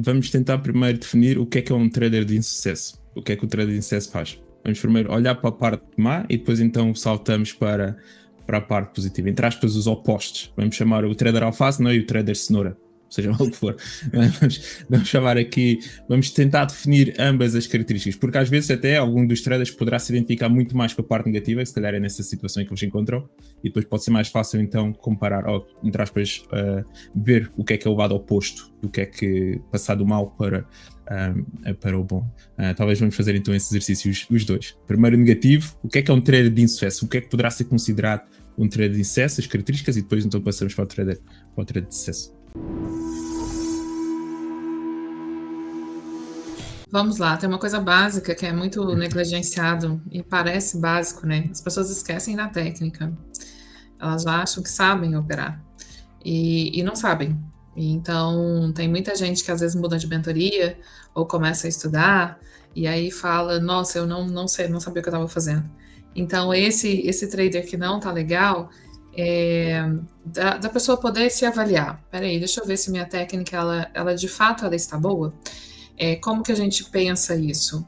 vamos tentar primeiro definir o que é um trader de insucesso. O que é que o trader de insucesso faz? Vamos primeiro olhar para a parte má e depois então saltamos para a parte positiva. Entre aspas, os opostos. Vamos chamar o trader alface, não é? E o trader cenoura. Seja lá o que for. Vamos chamar aqui, vamos tentar definir ambas as características, porque às vezes até algum dos traders poderá se identificar muito mais com a parte negativa, que se calhar é nessa situação em que eles encontram, e depois pode ser mais fácil então comparar, ou entre aspas, ver o que é o lado oposto, do que é que passar do mal para o bom. Talvez vamos fazer então esse exercício os dois. Primeiro negativo, o que é um trader de insucesso? O que é que poderá ser considerado um trader de insucesso, as características, e depois então passamos para o trader de sucesso. Vamos lá, tem uma coisa básica que é muito negligenciado e parece básico, né? As pessoas esquecem da técnica. Elas acham que sabem operar e não sabem. Então, tem muita gente que às vezes muda de mentoria ou começa a estudar e aí fala, nossa, eu não sei, não sabia o que eu estava fazendo. Então, esse trader que não tá legal, da pessoa poder se avaliar. Peraí, deixa eu ver se minha técnica, ela de fato ela está boa. Como que a gente pensa isso?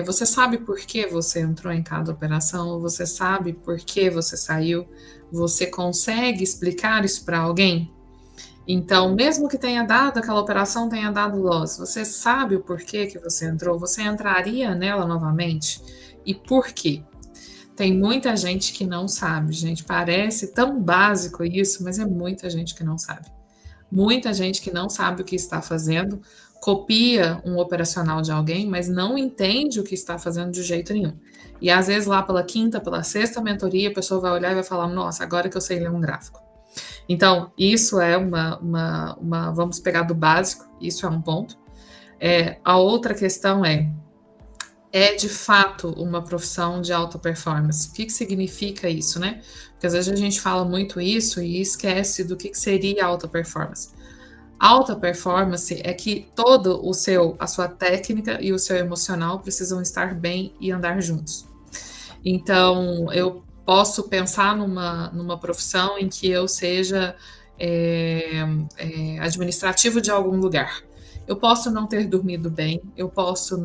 Você sabe por que você entrou em cada operação? Você sabe por que você saiu? Você consegue explicar isso para alguém? Então, mesmo que tenha dado aquela operação, tenha dado loss, você sabe o porquê que você entrou? Você entraria nela novamente? E por quê? Tem muita gente que não sabe, gente. Parece tão básico isso, mas é muita gente que não sabe. Muita gente que não sabe o que está fazendo, copia um operacional de alguém, mas não entende o que está fazendo de jeito nenhum. E às vezes lá pela quinta, pela sexta mentoria, a pessoa vai olhar e vai falar, nossa, agora que eu sei ler um gráfico. Então, isso é vamos pegar do básico, isso é um ponto. A outra questão é de fato uma profissão de alta performance. O que significa isso, né? Porque às vezes a gente fala muito isso e esquece do que seria alta performance. Alta performance é que a sua técnica e o seu emocional precisam estar bem e andar juntos. Então, eu posso pensar numa profissão em que eu seja administrativo de algum lugar. Eu posso não ter dormido bem, eu posso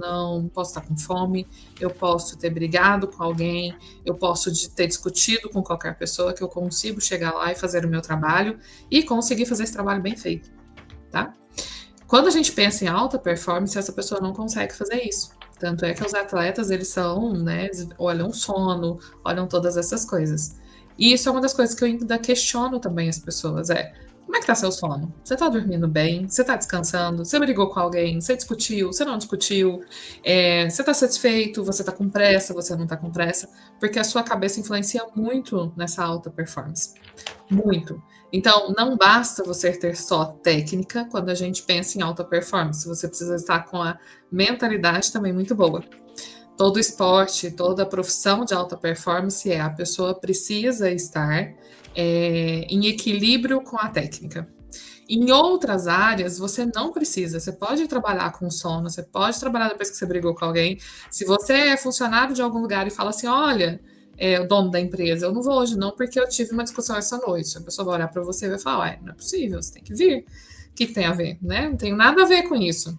estar com fome, eu posso ter brigado com alguém, eu posso ter discutido com qualquer pessoa, que eu consigo chegar lá e fazer o meu trabalho e conseguir fazer esse trabalho bem feito, tá? Quando a gente pensa em alta performance, essa pessoa não consegue fazer isso. Tanto é que os atletas, eles são, né, olham sono, olham todas essas coisas. E isso é uma das coisas que eu ainda questiono também as pessoas, como é que tá seu sono? Você tá dormindo bem? Você tá descansando? Você brigou com alguém? Você discutiu? Você não discutiu? Você tá satisfeito? Você tá com pressa? Você não tá com pressa? Porque a sua cabeça influencia muito nessa alta performance. Muito. Então, não basta você ter só técnica quando a gente pensa em alta performance. Você precisa estar com a mentalidade também muito boa. Todo esporte, toda profissão de alta performance a pessoa precisa estar em equilíbrio com a técnica. Em outras áreas, você não precisa. Você pode trabalhar com sono, você pode trabalhar depois que você brigou com alguém. Se você é funcionário de algum lugar e fala assim, olha, o dono da empresa, eu não vou hoje não, porque eu tive uma discussão essa noite. A pessoa vai olhar para você e vai falar, não é possível, você tem que vir. O que tem a ver? Né? Não tem nada a ver com isso.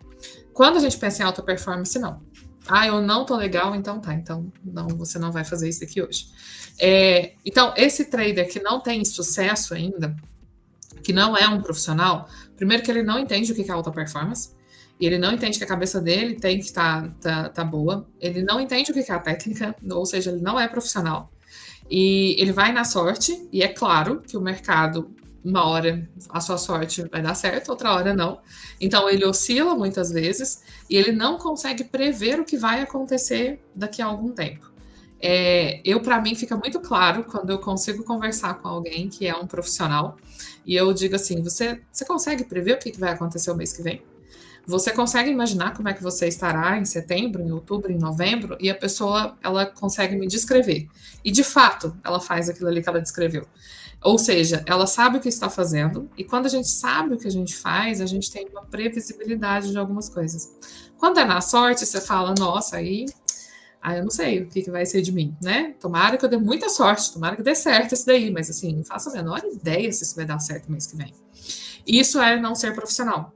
Quando a gente pensa em alta performance, não. Eu não tô legal, então tá. Então, não, você não vai fazer isso aqui hoje. Então, esse trader que não tem sucesso ainda, que não é um profissional, primeiro que ele não entende o que é alta performance, e ele não entende que a cabeça dele tem que tá boa, ele não entende o que é a técnica, ou seja, ele não é profissional. E ele vai na sorte, e é claro que o mercado, uma hora a sua sorte vai dar certo, outra hora não. Então ele oscila muitas vezes e ele não consegue prever o que vai acontecer daqui a algum tempo. Para mim fica muito claro quando eu consigo conversar com alguém que é um profissional e eu digo assim, você consegue prever o que vai acontecer o mês que vem? Você consegue imaginar como é que você estará em setembro, em outubro, em novembro? E a pessoa, ela consegue me descrever. E, de fato, ela faz aquilo ali que ela descreveu. Ou seja, ela sabe o que está fazendo. E quando a gente sabe o que a gente faz, a gente tem uma previsibilidade de algumas coisas. Quando é na sorte, você fala, nossa, aí eu não sei o que vai ser de mim, né? Tomara que eu dê muita sorte, tomara que dê certo isso daí. Mas, assim, não faço a menor ideia se isso vai dar certo no mês que vem. Isso é não ser profissional.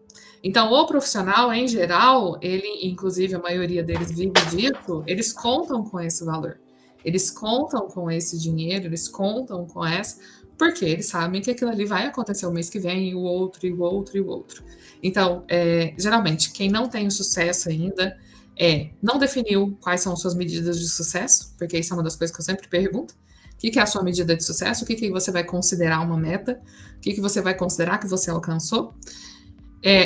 Então, o profissional, em geral, ele, inclusive a maioria deles vive disso, eles contam com esse valor. Eles contam com esse dinheiro, eles contam com essa, porque eles sabem que aquilo ali vai acontecer o mês que vem, e o outro, e o outro, e o outro. Então, geralmente, quem não tem o sucesso ainda não definiu quais são suas medidas de sucesso, porque isso é uma das coisas que eu sempre pergunto. O que é a sua medida de sucesso? O que você vai considerar uma meta? O que você vai considerar que você alcançou?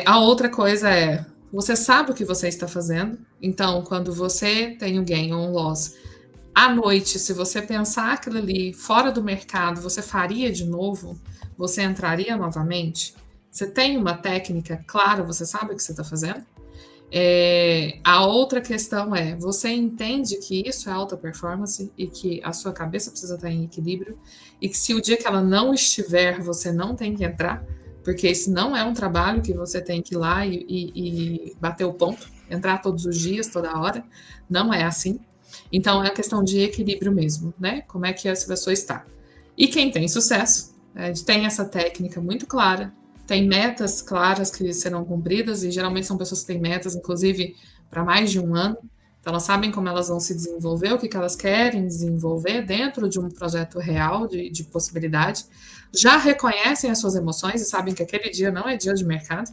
A outra coisa você sabe o que você está fazendo. Então, quando você tem um gain ou um loss, à noite, se você pensar aquilo ali fora do mercado, você faria de novo? Você entraria novamente? Você tem uma técnica clara? Você sabe o que você está fazendo? A outra questão você entende que isso é alta performance e que a sua cabeça precisa estar em equilíbrio e que se o dia que ela não estiver, você não tem que entrar, porque isso não é um trabalho que você tem que ir lá e bater o ponto, entrar todos os dias, toda hora. Não é assim. Então, é a questão de equilíbrio mesmo, né? Como é que essa pessoa está. E quem tem sucesso, tem essa técnica muito clara, tem metas claras que serão cumpridas, e geralmente são pessoas que têm metas, inclusive, para mais de um ano. Então, elas sabem como elas vão se desenvolver, o que elas querem desenvolver dentro de um projeto real de possibilidade. Já reconhecem as suas emoções e sabem que aquele dia não é dia de mercado.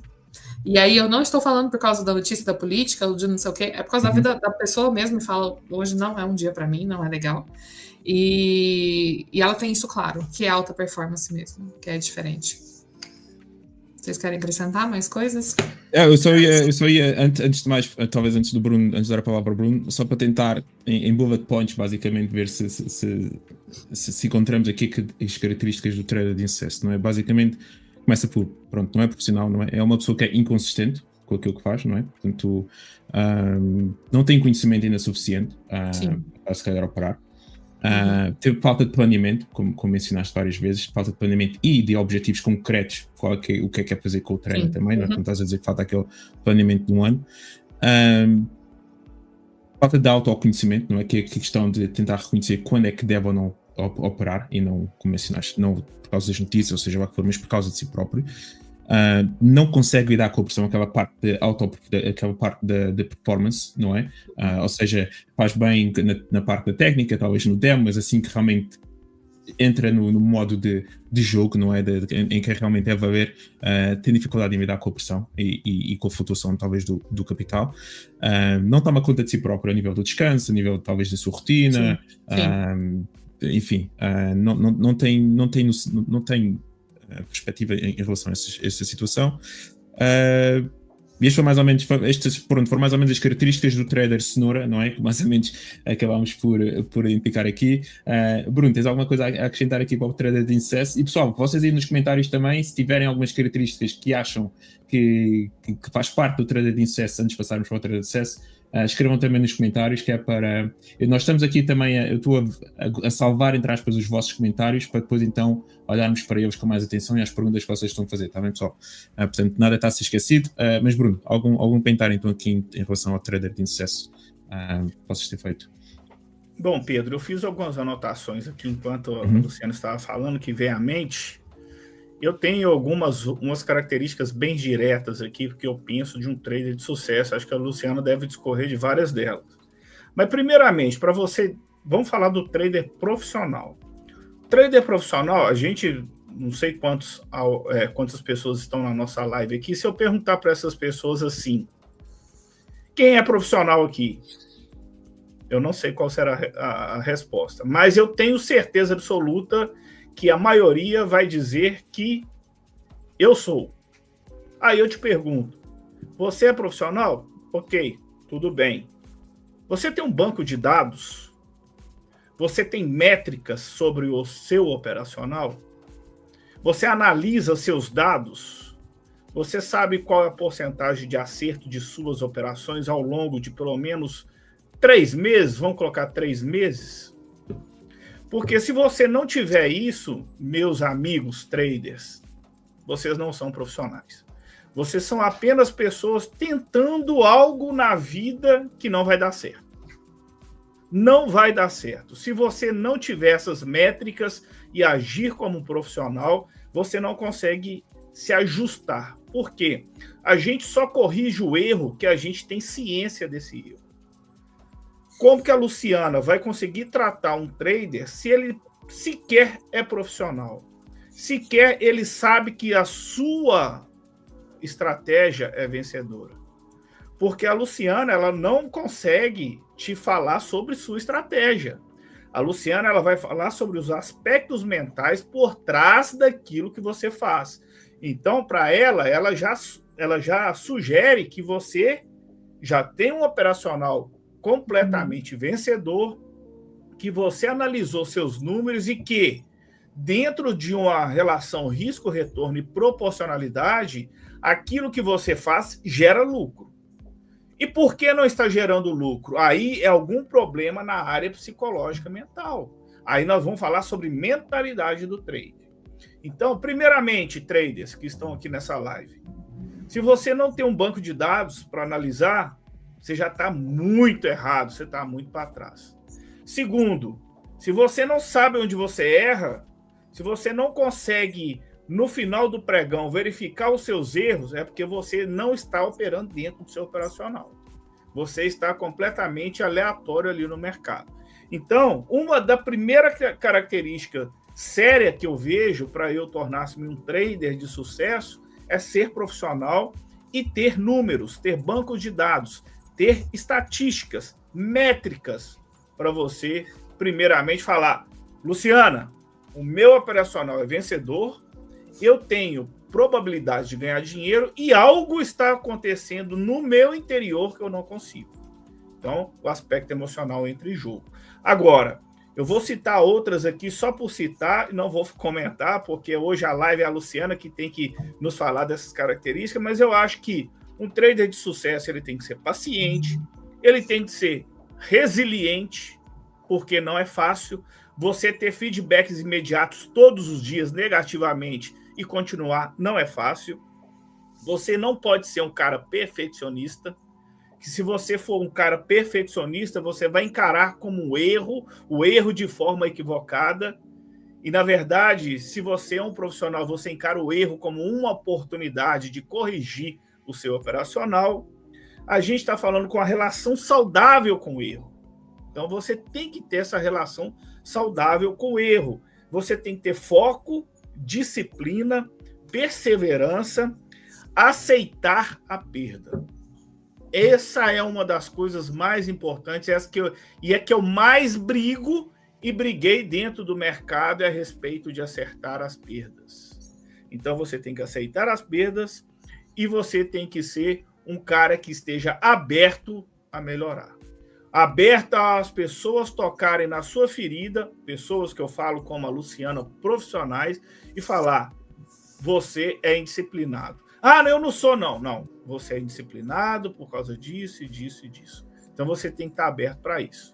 E aí eu não estou falando por causa da notícia da política, ou de não sei o quê, é por causa da vida da pessoa mesmo, e fala, hoje não é um dia para mim, não é legal. E ela tem isso claro, que é alta performance mesmo, que é diferente. Vocês querem acrescentar mais coisas? Eu só ia antes de mais, talvez antes do Bruno, antes de dar a palavra ao Bruno, só para tentar, em bullet points, basicamente, ver se encontramos aqui as características do trader de insucesso, não é? Basicamente, começa por, pronto, não é profissional, não é? É uma pessoa que é inconsistente com aquilo que faz, não é? Portanto, não tem conhecimento ainda suficiente para se calhar operar. Teve falta de planeamento, como mencionaste várias vezes, falta de planeamento e de objetivos concretos, o que é que é fazer com o treino também, não é? Quando estás a dizer que falta aquele planeamento de um ano. Falta de autoconhecimento, não é? Que é a questão de tentar reconhecer quando é que deve ou não operar, e não, como mencionaste, não por causa das notícias, ou seja, lá que for, mas por causa de si próprio. Não consegue lidar com a pressão, aquela parte de performance, não é? Ou seja, faz bem na parte da técnica, talvez no demo, mas assim que realmente entra no modo de jogo, não é? Em que realmente deve haver, tem dificuldade em lidar com a pressão e com a flutuação talvez do capital. Não toma conta de si próprio a nível do descanso, a nível talvez da sua rotina. Sim. Enfim, não tem perspectiva em relação a essa situação. E foram mais ou menos as características do trader cenoura, não é? Que mais ou menos acabámos por implicar aqui. Bruno, tens alguma coisa a acrescentar aqui para o trader de insucesso? E pessoal, vocês aí nos comentários também, se tiverem algumas características que acham que faz parte do trader de insucesso, antes de passarmos para o trader de sucesso, escrevam também nos comentários, que é para... Nós estamos aqui também, eu estou a salvar, entre aspas, os vossos comentários, para depois então olharmos para eles com mais atenção e às perguntas que vocês estão a fazer, está bem, pessoal? Portanto, nada está a ser esquecido. Mas Bruno, algum comentário então aqui em relação ao trader de insucesso que possas ter feito? Bom, Pedro, eu fiz algumas anotações aqui enquanto o Luciano estava falando, que veio à mente. Eu tenho umas características bem diretas aqui, porque eu penso de um trader de sucesso. Acho que a Luciana deve discorrer de várias delas. Mas, primeiramente, para você, vamos falar do trader profissional. Trader profissional, a gente, não sei quantas pessoas estão na nossa live aqui, se eu perguntar para essas pessoas assim, quem é profissional aqui? Eu não sei qual será a resposta, mas eu tenho certeza absoluta que a maioria vai dizer que eu sou. Aí eu te pergunto, você é profissional? Ok, tudo bem. Você tem um banco de dados? Você tem métricas sobre o seu operacional? Você analisa seus dados? Você sabe qual é a porcentagem de acerto de suas operações ao longo de pelo menos 3 meses? Vamos colocar 3 meses? Porque se você não tiver isso, meus amigos traders, vocês não são profissionais. Vocês são apenas pessoas tentando algo na vida que não vai dar certo. Não vai dar certo. Se você não tiver essas métricas e agir como um profissional, você não consegue se ajustar. Por quê? A gente só corrige o erro que a gente tem ciência desse erro. Como que a Luciana vai conseguir tratar um trader se ele sequer é profissional? Sequer ele sabe que a sua estratégia é vencedora. Porque a Luciana, ela não consegue te falar sobre sua estratégia. A Luciana, ela vai falar sobre os aspectos mentais por trás daquilo que você faz. Então, para ela já sugere que você já tem um operacional completamente vencedor, que você analisou seus números e que, dentro de uma relação risco-retorno e proporcionalidade, aquilo que você faz gera lucro. E por que não está gerando lucro? Aí é algum problema na área psicológica mental. Aí nós vamos falar sobre mentalidade do trader. Então, primeiramente, traders que estão aqui nessa live, se você não tem um banco de dados para analisar, você já está muito errado, você está muito para trás. Segundo, se você não sabe onde você erra, se você não consegue, no final do pregão, verificar os seus erros, é porque você não está operando dentro do seu operacional. Você está completamente aleatório ali no mercado. Então, uma da primeira característica séria que eu vejo para eu tornar-me um trader de sucesso é ser profissional e ter números, ter bancos de dados, ter estatísticas, métricas para você, primeiramente, falar: Luciana, o meu operacional é vencedor, eu tenho probabilidade de ganhar dinheiro e algo está acontecendo no meu interior que eu não consigo. Então, o aspecto emocional entra em jogo. Agora, eu vou citar outras aqui só por citar, e não vou comentar, porque hoje a live é a Luciana que tem que nos falar dessas características, mas eu acho que um trader de sucesso ele tem que ser paciente, ele tem que ser resiliente, porque não é fácil você ter feedbacks imediatos todos os dias negativamente e continuar, não é fácil. Você não pode ser um cara perfeccionista, que se você for um cara perfeccionista, você vai encarar como um erro, o erro de forma equivocada. E, na verdade, se você é um profissional, você encara o erro como uma oportunidade de corrigir o seu operacional. A gente está falando com a relação saudável com o erro. Então, você tem que ter essa relação saudável com o erro. Você tem que ter foco, disciplina, perseverança, aceitar a perda. Essa é uma das coisas mais importantes, e é que eu mais brigo e briguei dentro do mercado a respeito de acertar as perdas. Então, você tem que aceitar as perdas e você tem que ser um cara que esteja aberto a melhorar. Aberto às pessoas tocarem na sua ferida, pessoas que eu falo como a Luciana, profissionais, e falar: você é indisciplinado. Ah, eu não sou, não. Não, você é indisciplinado por causa disso e disso e disso. Então, você tem que estar aberto para isso.